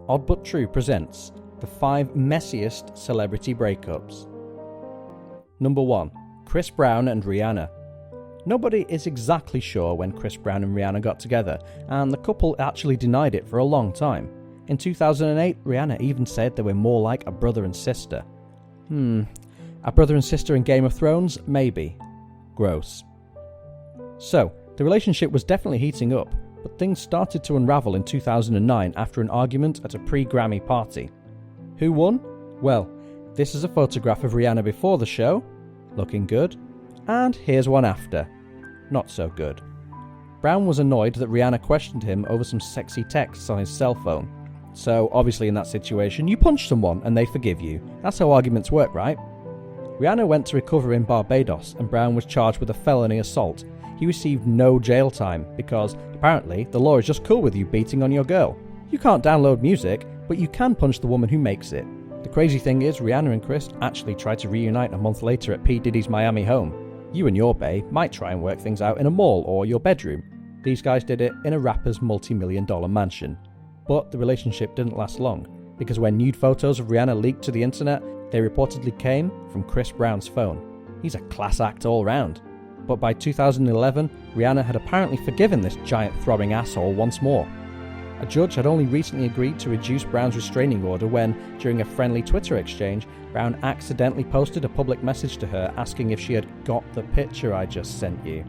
Odd But True presents the 5 messiest celebrity breakups. Number 1. Chris Brown and Rihanna. Nobody is exactly sure when Chris Brown and Rihanna got together, and the couple actually denied it for a long time. In 2008, Rihanna even said they were more like a brother and sister. A brother and sister in Game of Thrones? Maybe. Gross. So, the relationship was definitely heating up, but things started to unravel in 2009 after an argument at a pre-Grammy party. Who won? Well, this is a photograph of Rihanna before the show, looking good, and here's one after, not so good. Brown was annoyed that Rihanna questioned him over some sexy texts on his cell phone. So, obviously in that situation, you punch someone and they forgive you. That's how arguments work, right? Rihanna went to recover in Barbados and Brown was charged with a felony assault. He received no jail time because, apparently, the law is just cool with you beating on your girl. You can't download music, but you can punch the woman who makes it. The crazy thing is, Rihanna and Chris actually tried to reunite a month later at P. Diddy's Miami home. You and your bae might try and work things out in a mall or your bedroom. These guys did it in a rapper's multi-million-dollar mansion. But the relationship didn't last long, because when nude photos of Rihanna leaked to the internet, they reportedly came from Chris Brown's phone. He's a class act all round. But by 2011, Rihanna had apparently forgiven this giant throbbing asshole once more. A judge had only recently agreed to reduce Brown's restraining order when, during a friendly Twitter exchange, Brown accidentally posted a public message to her asking if she had got the picture I just sent you.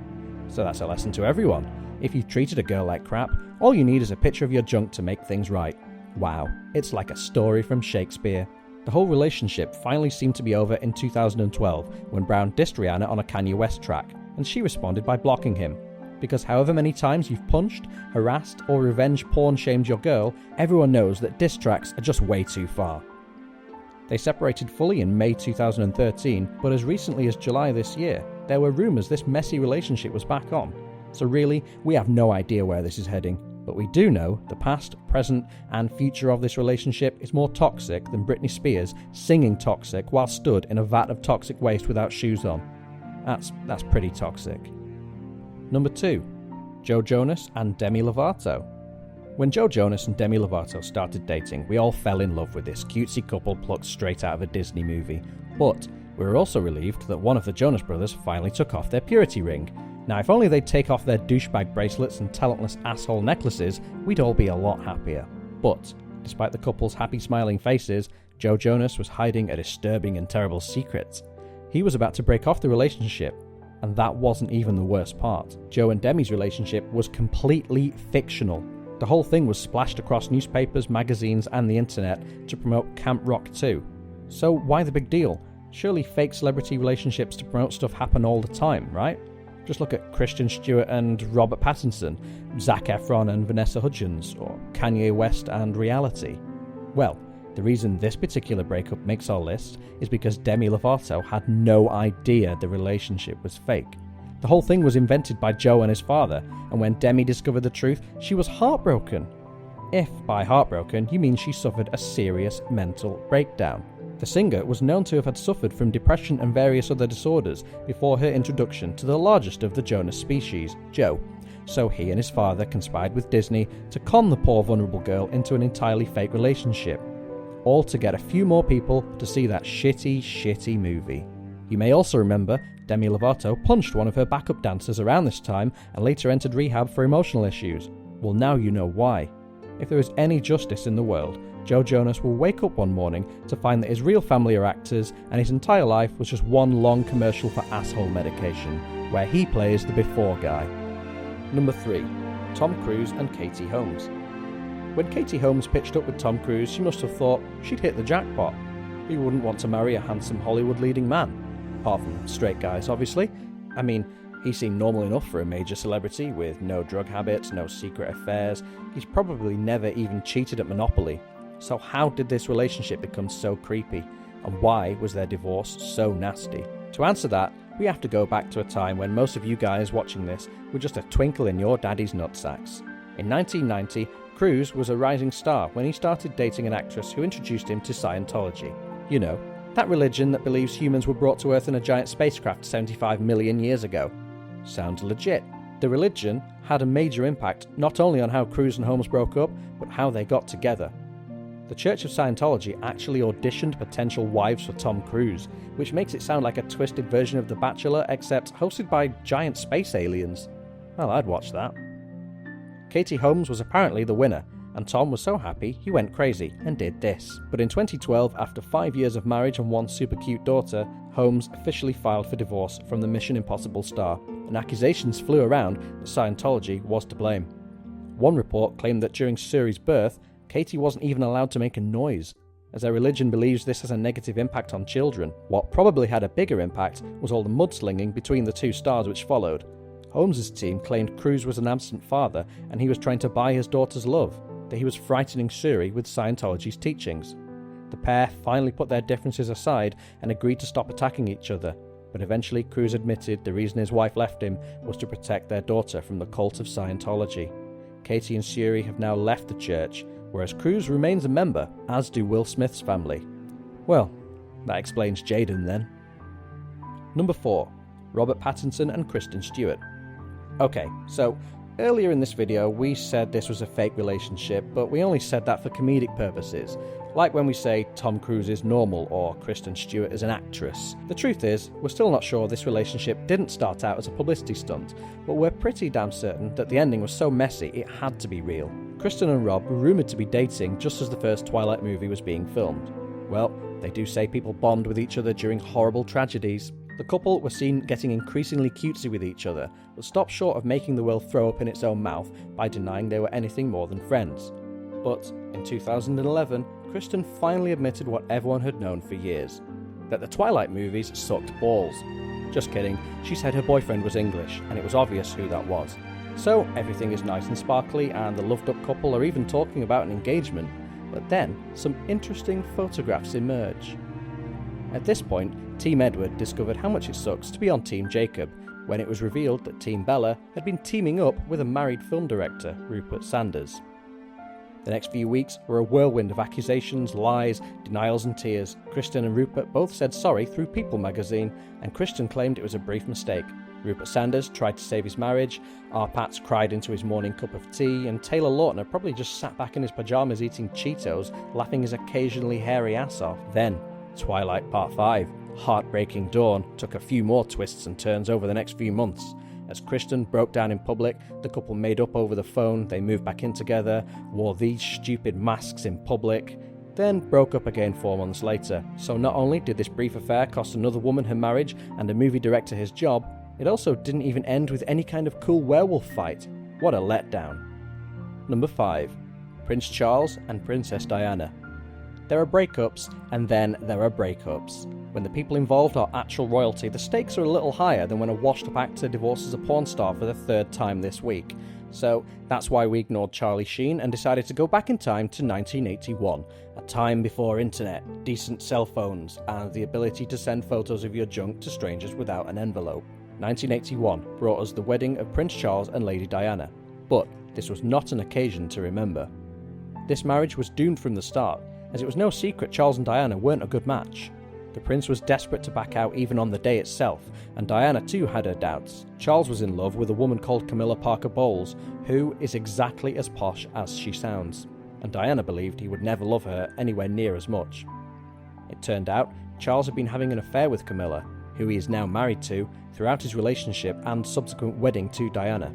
So that's a lesson to everyone. If you've treated a girl like crap, all you need is a picture of your junk to make things right. Wow, it's like a story from Shakespeare. The whole relationship finally seemed to be over in 2012 when Brown dissed Rihanna on a Kanye West track, and she responded by blocking him. Because however many times you've punched, harassed, or revenge porn shamed your girl, everyone knows that diss tracks are just way too far. They separated fully in May 2013, but as recently as July this year, there were rumours this messy relationship was back on. So really, we have no idea where this is heading, but we do know the past, present, and future of this relationship is more toxic than Britney Spears singing Toxic while stood in a vat of toxic waste without shoes on. That's pretty toxic. Number 2. Joe Jonas and Demi Lovato. When Joe Jonas and Demi Lovato started dating, we all fell in love with this cutesy couple plucked straight out of a Disney movie. But we were also relieved that one of the Jonas brothers finally took off their purity ring. Now, if only they'd take off their douchebag bracelets and talentless asshole necklaces, we'd all be a lot happier. But, despite the couple's happy smiling faces, Joe Jonas was hiding a disturbing and terrible secret. He was about to break off the relationship, and that wasn't even the worst part. Joe and Demi's relationship was completely fictional. The whole thing was splashed across newspapers, magazines, and the internet to promote Camp Rock 2. So why the big deal? Surely fake celebrity relationships to promote stuff happen all the time, right? Just look at Kristen Stewart and Robert Pattinson, Zac Efron and Vanessa Hudgens, or Kanye West and reality. Well, the reason this particular breakup makes our list is because Demi Lovato had no idea the relationship was fake. The whole thing was invented by Joe and his father, and when Demi discovered the truth, she was heartbroken. If by heartbroken you mean she suffered a serious mental breakdown. The singer was known to have had suffered from depression and various other disorders before her introduction to the largest of the Jonas species, Joe. So he and his father conspired with Disney to con the poor vulnerable girl into an entirely fake relationship. All to get a few more people to see that shitty movie. You may also remember Demi Lovato punched one of her backup dancers around this time and later entered rehab for emotional issues. Well, now you know why. If there is any justice in the world, Joe Jonas will wake up one morning to find that his real family are actors and his entire life was just one long commercial for asshole medication, where he plays the before guy. Number 3. Tom Cruise and Katie Holmes. When Katie Holmes pitched up with Tom Cruise, she must have thought she'd hit the jackpot. Who wouldn't want to marry a handsome Hollywood leading man? Apart from straight guys, obviously. I mean, he seemed normal enough for a major celebrity, with no drug habits, no secret affairs. He's probably never even cheated at Monopoly. So how did this relationship become so creepy? And why was their divorce so nasty? To answer that, we have to go back to a time when most of you guys watching this were just a twinkle in your daddy's nutsacks. In 1990, Cruise was a rising star when he started dating an actress who introduced him to Scientology. You know, that religion that believes humans were brought to Earth in a giant spacecraft 75 million years ago. Sounds legit. The religion had a major impact not only on how Cruise and Holmes broke up, but how they got together. The Church of Scientology actually auditioned potential wives for Tom Cruise, which makes it sound like a twisted version of The Bachelor, except hosted by giant space aliens. Well, I'd watch that. Katie Holmes was apparently the winner, and Tom was so happy he went crazy and did this. But in 2012, after 5 years of marriage and one super cute daughter, Holmes officially filed for divorce from the Mission Impossible star, and accusations flew around that Scientology was to blame. One report claimed that during Suri's birth, Katie wasn't even allowed to make a noise, as their religion believes this has a negative impact on children. What probably had a bigger impact was all the mudslinging between the two stars which followed. Holmes' team claimed Cruise was an absent father and he was trying to buy his daughter's love, that he was frightening Suri with Scientology's teachings. The pair finally put their differences aside and agreed to stop attacking each other, but eventually Cruise admitted the reason his wife left him was to protect their daughter from the cult of Scientology. Katie and Suri have now left the church, whereas Cruise remains a member, as do Will Smith's family. Well, that explains Jaden then. Number 4. Robert Pattinson and Kristen Stewart. Okay, so earlier in this video we said this was a fake relationship, but we only said that for comedic purposes, like when we say Tom Cruise is normal or Kristen Stewart is an actress. The truth is, we're still not sure this relationship didn't start out as a publicity stunt, but we're pretty damn certain that the ending was so messy it had to be real. Kristen and Rob were rumoured to be dating just as the first Twilight movie was being filmed. Well, they do say people bond with each other during horrible tragedies. The couple were seen getting increasingly cutesy with each other, but stopped short of making the world throw up in its own mouth by denying they were anything more than friends. But in 2011, Kristen finally admitted what everyone had known for years, that the Twilight movies sucked balls. Just kidding, she said her boyfriend was English, and it was obvious who that was. So everything is nice and sparkly, and the loved-up couple are even talking about an engagement, but then some interesting photographs emerge. At this point, Team Edward discovered how much it sucks to be on Team Jacob, when it was revealed that Team Bella had been teaming up with a married film director, Rupert Sanders. The next few weeks were a whirlwind of accusations, lies, denials and tears. Kristen and Rupert both said sorry through People magazine, and Kristen claimed it was a brief mistake. Rupert Sanders tried to save his marriage, R. Pats cried into his morning cup of tea, and Taylor Lautner probably just sat back in his pyjamas eating Cheetos, laughing his occasionally hairy ass off. Then, Twilight Part 5, Heartbreaking Dawn, took a few more twists and turns over the next few months. As Kristen broke down in public, the couple made up over the phone, they moved back in together, wore these stupid masks in public, then broke up again 4 months later. So not only did this brief affair cost another woman her marriage and a movie director his job, it also didn't even end with any kind of cool werewolf fight. What a letdown. Number 5. Prince Charles and Princess Diana. There are breakups, and then there are breakups. When the people involved are actual royalty, the stakes are a little higher than when a washed-up actor divorces a porn star for the 3rd time this week. So that's why we ignored Charlie Sheen and decided to go back in time to 1981, a time before internet, decent cell phones, and the ability to send photos of your junk to strangers without an envelope. 1981 brought us the wedding of Prince Charles and Lady Diana, but this was not an occasion to remember. This marriage was doomed from the start, as it was no secret Charles and Diana weren't a good match. The prince was desperate to back out even on the day itself, and Diana too had her doubts. Charles was in love with a woman called Camilla Parker Bowles, who is exactly as posh as she sounds, and Diana believed he would never love her anywhere near as much. It turned out Charles had been having an affair with Camilla, who he is now married to, throughout his relationship and subsequent wedding to Diana.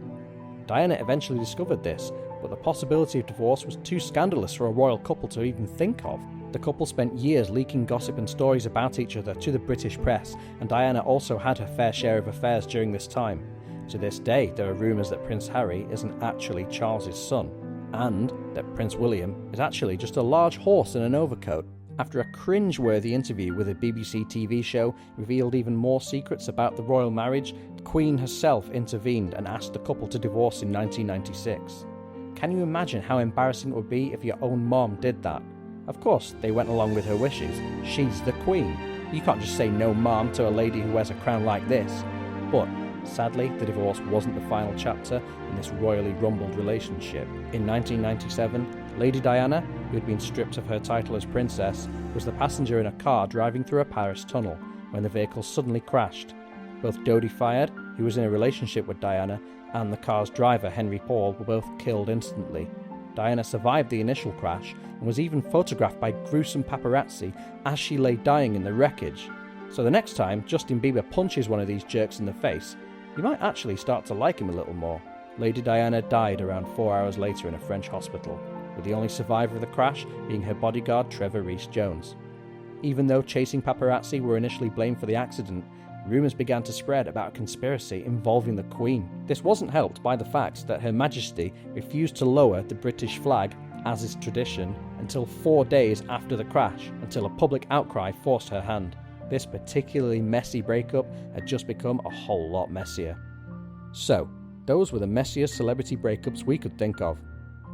Diana eventually discovered this, but the possibility of divorce was too scandalous for a royal couple to even think of. The couple spent years leaking gossip and stories about each other to the British press, and Diana also had her fair share of affairs during this time. To this day, there are rumours that Prince Harry isn't actually Charles's son, and that Prince William is actually just a large horse in an overcoat. After a cringe-worthy interview with a BBC TV show revealed even more secrets about the royal marriage, the Queen herself intervened and asked the couple to divorce in 1996. Can you imagine how embarrassing it would be if your own mom did that? Of course, they went along with her wishes. She's the Queen. You can't just say no mom to a lady who wears a crown like this. But sadly, the divorce wasn't the final chapter in this royally rumbled relationship. In 1997, Lady Diana, who had been stripped of her title as princess, was the passenger in a car driving through a Paris tunnel when the vehicle suddenly crashed. Both Dodi Fayed, who was in a relationship with Diana, and the car's driver, Henry Paul, were both killed instantly. Diana survived the initial crash and was even photographed by gruesome paparazzi as she lay dying in the wreckage. So the next time Justin Bieber punches one of these jerks in the face, you might actually start to like him a little more. Lady Diana died around 4 hours later in a French hospital, with the only survivor of the crash being her bodyguard Trevor Rees-Jones. Even though chasing paparazzi were initially blamed for the accident, rumours began to spread about a conspiracy involving the Queen. This wasn't helped by the fact that Her Majesty refused to lower the British flag, as is tradition, until 4 days after the crash, until a public outcry forced her hand. This particularly messy breakup had just become a whole lot messier. So, those were the messiest celebrity breakups we could think of.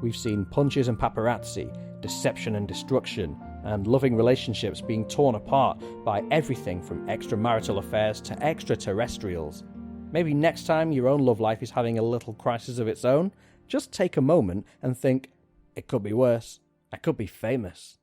We've seen punches and paparazzi, deception and destruction, and loving relationships being torn apart by everything from extramarital affairs to extraterrestrials. Maybe next time your own love life is having a little crisis of its own, just take a moment and think, it could be worse. I could be famous.